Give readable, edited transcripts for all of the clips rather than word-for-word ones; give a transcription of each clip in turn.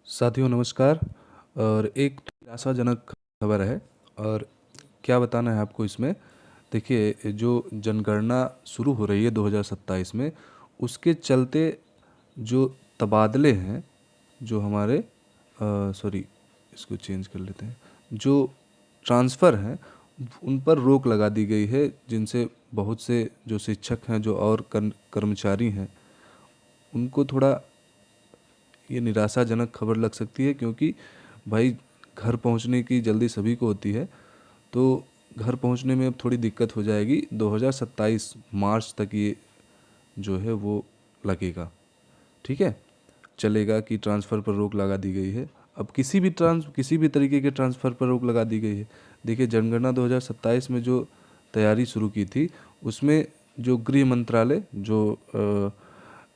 साथियों नमस्कार। और एक तो निराशाजनक खबर है। और क्या बताना है आपको इसमें। देखिए, जो जनगणना शुरू हो रही है 2027 में, उसके चलते जो तबादले हैं, जो हमारे सॉरी, इसको चेंज कर लेते हैं, जो ट्रांसफ़र हैं उन पर रोक लगा दी गई है, जिनसे बहुत से जो शिक्षक हैं, जो और कर्मचारी हैं, उनको थोड़ा ये निराशाजनक खबर लग सकती है। क्योंकि भाई, घर पहुंचने की जल्दी सभी को होती है, तो घर पहुंचने में अब थोड़ी दिक्कत हो जाएगी। 2027 मार्च तक ये जो है वो लगेगा। ठीक है, चलेगा कि ट्रांसफ़र पर रोक लगा दी गई है। अब किसी भी तरीके के ट्रांसफ़र पर रोक लगा दी गई है। देखिए, जनगणना 2027 में जो तैयारी शुरू की थी, उसमें जो गृह मंत्रालय, जो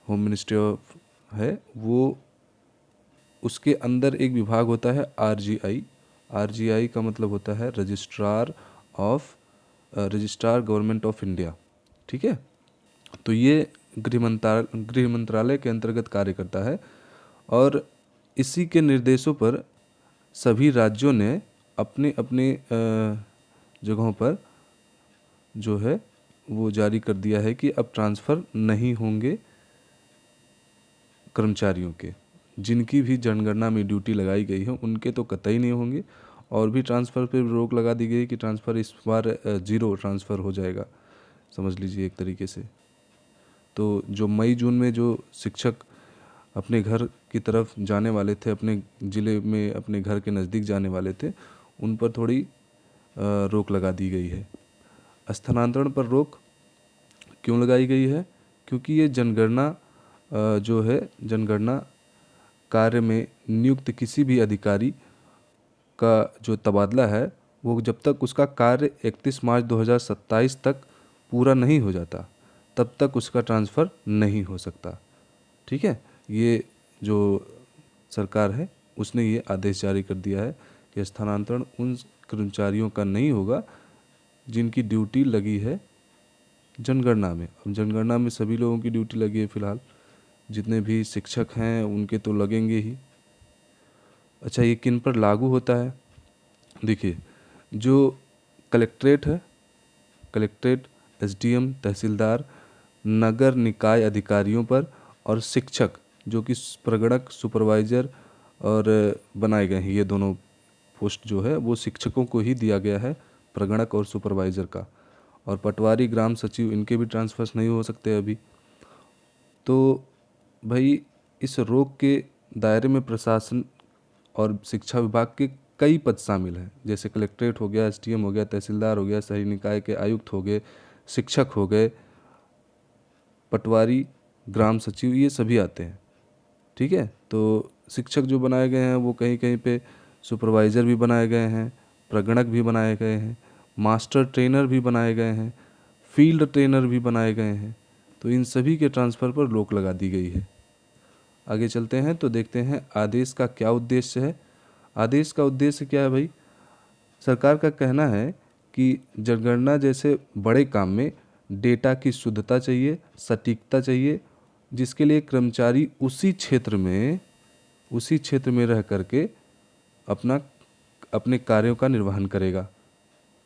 होम मिनिस्ट्री ऑफ है, वो उसके अंदर एक विभाग होता है आरजीआई। आरजीआई का मतलब होता है रजिस्ट्रार गवर्नमेंट ऑफ इंडिया। ठीक है, तो ये गृह मंत्रालय के अंतर्गत कार्य करता है। और इसी के निर्देशों पर सभी राज्यों ने अपने अपने जगहों पर जो है वो जारी कर दिया है कि अब ट्रांसफ़र नहीं होंगे कर्मचारियों के। जिनकी भी जनगणना में ड्यूटी लगाई गई है उनके तो कतई नहीं होंगे। और भी ट्रांसफ़र पर रोक लगा दी गई कि ट्रांसफ़र इस बार ज़ीरो ट्रांसफ़र हो जाएगा, समझ लीजिए एक तरीके से। तो जो मई जून में जो शिक्षक अपने घर की तरफ जाने वाले थे, अपने ज़िले में अपने घर के नज़दीक जाने वाले थे, उन पर थोड़ी रोक लगा दी गई है। स्थानांतरण पर रोक क्यों लगाई गई है? क्योंकि ये जनगणना जो है, जनगणना कार्य में नियुक्त किसी भी अधिकारी का जो तबादला है, वो जब तक उसका कार्य 31 मार्च 2027 तक पूरा नहीं हो जाता, तब तक उसका ट्रांसफ़र नहीं हो सकता। ठीक है, ये जो सरकार है उसने ये आदेश जारी कर दिया है कि स्थानांतरण उन कर्मचारियों का नहीं होगा जिनकी ड्यूटी लगी है जनगणना में। अब जनगणना में सभी लोगों की ड्यूटी लगी है फ़िलहाल, जितने भी शिक्षक हैं उनके तो लगेंगे ही। अच्छा, ये किन पर लागू होता है? देखिए, जो कलेक्ट्रेट है, कलेक्ट्रेट, एसडीएम, तहसीलदार, नगर निकाय अधिकारियों पर, और शिक्षक जो कि प्रगणक, सुपरवाइज़र और बनाए गए हैं, ये दोनों पोस्ट जो है वो शिक्षकों को ही दिया गया है, प्रगणक और सुपरवाइज़र का। और पटवारी, ग्राम सचिव, इनके भी ट्रांसफ़र्स नहीं हो सकते अभी। तो भाई, इस रोक के दायरे में प्रशासन और शिक्षा विभाग के कई पद शामिल हैं, जैसे कलेक्ट्रेट हो गया, एसडीएम हो गया, तहसीलदार हो गया, शहरी निकाय के आयुक्त हो गए, शिक्षक हो गए, पटवारी, ग्राम सचिव, ये सभी आते हैं। ठीक है, तो शिक्षक जो बनाए गए हैं वो कहीं कहीं पे सुपरवाइज़र भी बनाए गए हैं, प्रगणक भी बनाए गए हैं, मास्टर ट्रेनर भी बनाए गए हैं, फील्ड ट्रेनर भी बनाए गए हैं। तो इन सभी के ट्रांसफ़र पर रोक लगा दी गई है। आगे चलते हैं तो देखते हैं आदेश का क्या उद्देश्य है। आदेश का उद्देश्य क्या है भाई? सरकार का कहना है कि जनगणना जैसे बड़े काम में डेटा की शुद्धता चाहिए, सटीकता चाहिए, जिसके लिए कर्मचारी उसी क्षेत्र में रह करके अपना अपने कार्यों का निर्वहन करेगा,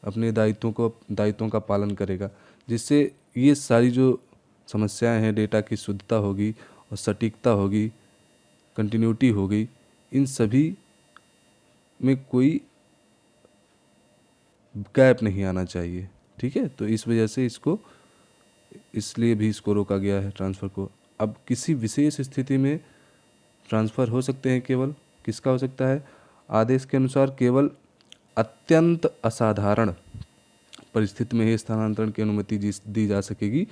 अपने दायित्वों का पालन करेगा, जिससे ये सारी जो समस्याएं हैं, डेटा की शुद्धता होगी और सटीकता होगी, कंटिन्यूटी होगी, इन सभी में कोई गैप नहीं आना चाहिए। ठीक है, तो इस वजह से इसलिए भी इसको रोका गया है, ट्रांसफ़र को। अब किसी विशेष स्थिति में ट्रांसफ़र हो सकते हैं, केवल किसका हो सकता है? आदेश के अनुसार केवल अत्यंत असाधारण परिस्थिति में ही स्थानांतरण की अनुमति दी जा सकेगी।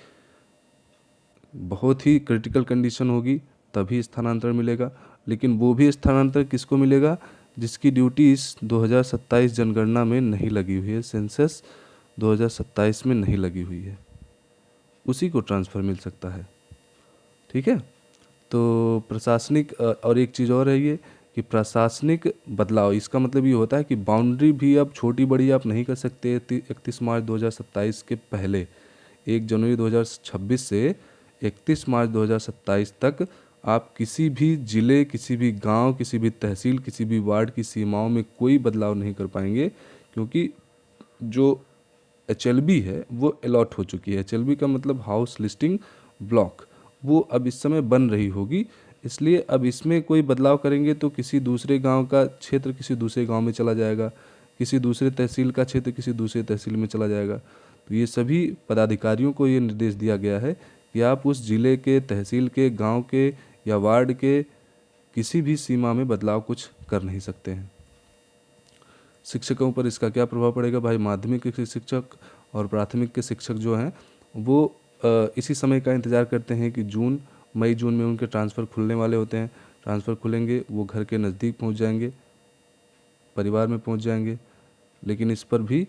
बहुत ही क्रिटिकल कंडीशन होगी तभी स्थानांतरण मिलेगा। लेकिन वो भी स्थानांतरण किसको मिलेगा? जिसकी ड्यूटी इस 2027 जनगणना में नहीं लगी हुई है, सेंसस 2027 में नहीं लगी हुई है, उसी को ट्रांसफ़र मिल सकता है। ठीक है, तो प्रशासनिक और एक चीज़ और है ये कि प्रशासनिक बदलाव, इसका मतलब ये होता है कि बाउंड्री भी अब छोटी बड़ी आप नहीं कर सकते 31 मार्च 2027 के पहले। 1 जनवरी 2026 से 31 मार्च 2027 तक आप किसी भी ज़िले, किसी भी गांव, किसी भी तहसील, किसी भी वार्ड की सीमाओं में कोई बदलाव नहीं कर पाएंगे, क्योंकि जो HLB है वो अलॉट हो चुकी है। HLB का मतलब हाउस लिस्टिंग ब्लॉक, वो अब इस समय बन रही होगी। इसलिए अब इसमें कोई बदलाव करेंगे तो किसी दूसरे गांव का क्षेत्र किसी दूसरे गांव में चला जाएगा, किसी दूसरे तहसील का क्षेत्र किसी दूसरे तहसील में चला जाएगा। तो ये सभी पदाधिकारियों को ये निर्देश दिया गया है कि आप उस ज़िले के, तहसील के, गांव के या वार्ड के किसी भी सीमा में बदलाव कुछ कर नहीं सकते हैं। शिक्षकों पर इसका क्या प्रभाव पड़ेगा भाई? माध्यमिक के शिक्षक और प्राथमिक के शिक्षक जो हैं वो इसी समय का इंतज़ार करते हैं कि मई जून में उनके ट्रांसफ़र खुलने वाले होते हैं। ट्रांसफ़र खुलेंगे, वो घर के नज़दीक पहुंच जाएंगे, परिवार में पहुंच जाएंगे। लेकिन इस पर भी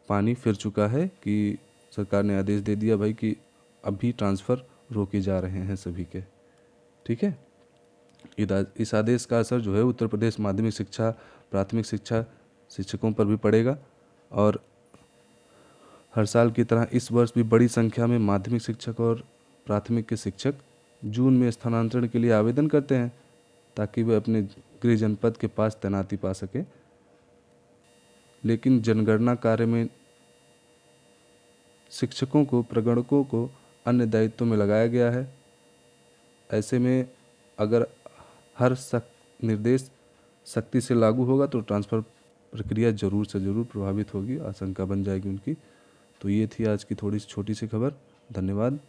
पानी फिर चुका है कि सरकार ने आदेश दे दिया भाई कि अभी ट्रांसफ़र रोके जा रहे हैं सभी के। ठीक है, इस आदेश का असर जो है उत्तर प्रदेश माध्यमिक शिक्षा, प्राथमिक शिक्षा शिक्षकों पर भी पड़ेगा। और हर साल की तरह इस वर्ष भी बड़ी संख्या में माध्यमिक शिक्षक और प्राथमिक के शिक्षक जून में स्थानांतरण के लिए आवेदन करते हैं ताकि वे अपने गृह जनपद के पास तैनाती पा सकें। लेकिन जनगणना कार्य में शिक्षकों को, प्रगणकों को अन्य दायित्वों में लगाया गया है। ऐसे में अगर हर निर्देश सख्ती से लागू होगा तो ट्रांसफ़र प्रक्रिया ज़रूर से ज़रूर प्रभावित होगी, आशंका बन जाएगी उनकी। तो ये थी आज की थोड़ी सी छोटी सी खबर। धन्यवाद।